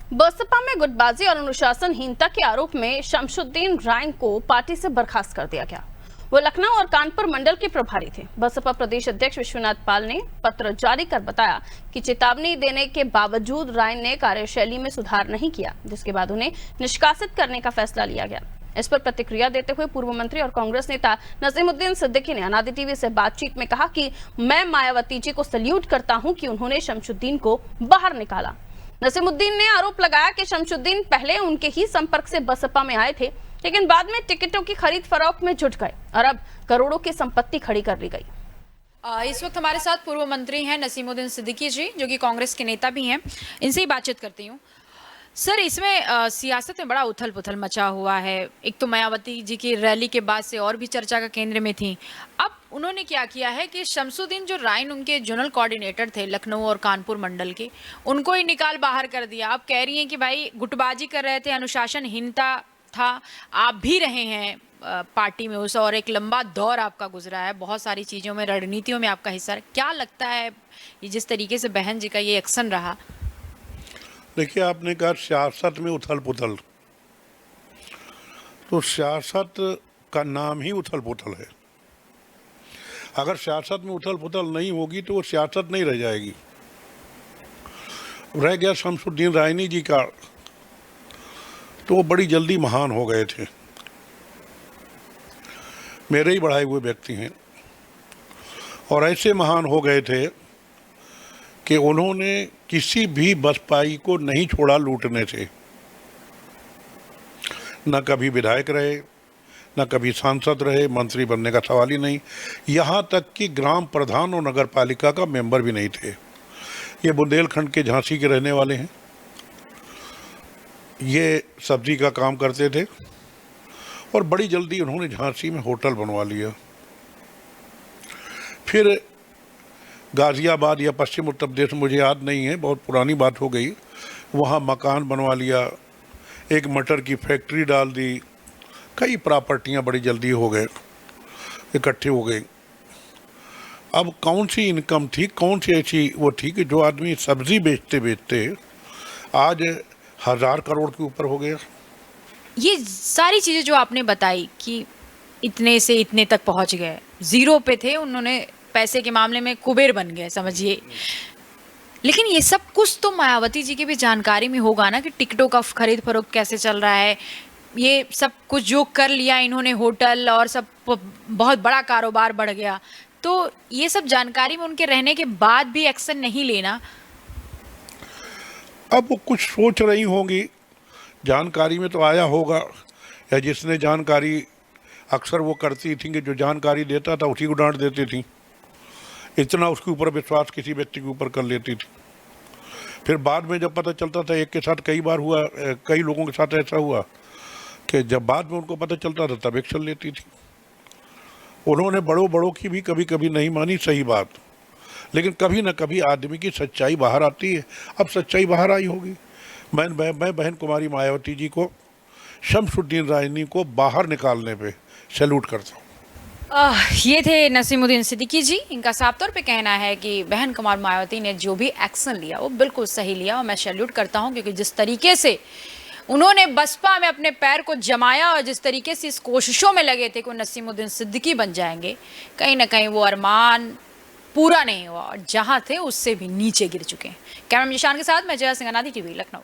बसपा में गुटबाजी और अनुशासनहीनता के आरोप में शमशुद्दीन राय को पार्टी से बर्खास्त कर दिया गया। वो लखनऊ और कानपुर मंडल के प्रभारी थे। बसपा प्रदेश अध्यक्ष विश्वनाथ पाल ने पत्र जारी कर बताया कि चेतावनी देने के बावजूद राय ने कार्यशैली में सुधार नहीं किया, जिसके बाद उन्हें निष्कासित करने का फैसला लिया गया। इस पर प्रतिक्रिया देते हुए पूर्व मंत्री और कांग्रेस नेता नसीमुद्दीन सिद्दीकी ने अनादि टीवी से बातचीत में कहा कि मैं मायावती जी को सल्यूट करता हूं कि उन्होंने शमशुद्दीन को बाहर निकाला। नसीमुद्दीन ने आरोप लगाया कि शमशुद्दीन पहले उनके ही संपर्क से बसपा में आए थे, लेकिन बाद में टिकटों की खरीद फरोख्त में जुट गए और अब करोड़ों की संपत्ति खड़ी कर ली गई। इस वक्त हमारे साथ पूर्व मंत्री हैं नसीमुद्दीन सिद्दीकी जी, जो कि कांग्रेस के नेता भी हैं। इनसे ही बातचीत करती हूँ। सर, इसमें सियासत में बड़ा उथल पुथल मचा हुआ है। एक तो मायावती जी की रैली के बाद से और भी चर्चा का केंद्र में थी। अब उन्होंने क्या किया है कि शमशुद्दीन जो राइन उनके जोनल कोऑर्डिनेटर थे लखनऊ और कानपुर मंडल के, उनको ही निकाल बाहर कर दिया। अब कह रही हैं कि भाई गुटबाजी कर रहे थे, अनुशासनहीनता था। आप भी रहे हैं पार्टी में उस, और एक लंबा दौर आपका गुजरा है, बहुत सारी चीज़ों में, रणनीतियों में आपका हिस्सा है। क्या लगता है ये जिस तरीके से बहन जी का ये एक्शन रहा? देखिए, आपने कहा सियासत में उथल पुथल, तो सियासत का नाम ही उथल पुथल है। अगर सियासत में उथल पुथल नहीं होगी तो वो सियासत नहीं रह जाएगी। रह गया शमशुद्दीन रायनी जी का, तो वो बड़ी जल्दी महान हो गए थे। मेरे ही बढ़ाए हुए व्यक्ति हैं और ऐसे महान हो गए थे कि उन्होंने किसी भी बसपाई को नहीं छोड़ा लूटने से। न कभी विधायक रहे, न कभी सांसद रहे, मंत्री बनने का सवाल ही नहीं। यहाँ तक कि ग्राम प्रधान और नगर पालिका का मेंबर भी नहीं थे। ये बुंदेलखंड के झांसी के रहने वाले हैं। ये सब्जी का काम करते थे और बड़ी जल्दी उन्होंने झांसी में होटल बनवा लिया। फिर गाज़ियाबाद या पश्चिम उत्तर प्रदेश, मुझे याद नहीं है, बहुत पुरानी बात हो गई, वहाँ मकान बनवा लिया, एक मटर की फैक्ट्री डाल दी, कई प्रॉपर्टियाँ बड़ी जल्दी हो गए, इकट्ठी हो गई। अब कौन सी इनकम थी, कौन सी ऐसी वो थी कि जो आदमी सब्जी बेचते बेचते आज 1000 करोड़ के ऊपर हो गया। ये सारी चीज़ें जो आपने बताई कि इतने से इतने तक पहुंच गए, जीरो पे थे, उन्होंने पैसे के मामले में कुबेर बन गए समझिए। लेकिन ये सब कुछ तो मायावती जी की भी जानकारी में होगा ना कि टिकटों का खरीद फरोख्त कैसे चल रहा है। ये सब कुछ जो कर लिया इन्होंने, होटल और सब, बहुत बड़ा कारोबार बढ़ गया। तो ये सब जानकारी में उनके रहने के बाद भी एक्शन नहीं लेना। अब वो कुछ सोच रही होंगी, जानकारी में तो आया होगा, या जिसने जानकारी, अक्सर वो करती थी कि जो जानकारी देता था उसी को डांट देती थी। इतना उसके ऊपर विश्वास किसी व्यक्ति के ऊपर कर लेती थी। फिर बाद में जब पता चलता था, एक के साथ कई बार हुआ, कई लोगों के साथ ऐसा हुआ कि जब बाद में उनको पता चलता था तब एक्शन लेती थी। उन्होंने बड़ों की भी कभी कभी नहीं मानी, सही बात, लेकिन कभी ना कभी आदमी की सच्चाई बाहर आती है। अब सच्चाई बाहर आई होगी। मैं बहन कुमारी मायावती जी को, शमशुद्दीन रायनी को बाहर निकालने पे सैल्यूट करता हूँ। ये थे नसीमुद्दीन सिद्दीकी जी। इनका साफ तौर पे कहना है कि बहन कुमार मायावती ने जो भी एक्शन लिया वो बिल्कुल सही लिया और मैं सैल्यूट करता हूँ, क्योंकि जिस तरीके से उन्होंने बसपा में अपने पैर को जमाया और जिस तरीके से इस कोशिशों में लगे थे कि वो नसीमुद्दीन सिद्दीकी बन जाएंगे, कहीं ना कहीं वो अरमान पूरा नहीं हुआ और जहाँ थे उससे भी नीचे गिर चुके हैं। कैमरा निशान के साथ मैं जया सिंह, अनादि टीवी, लखनऊ।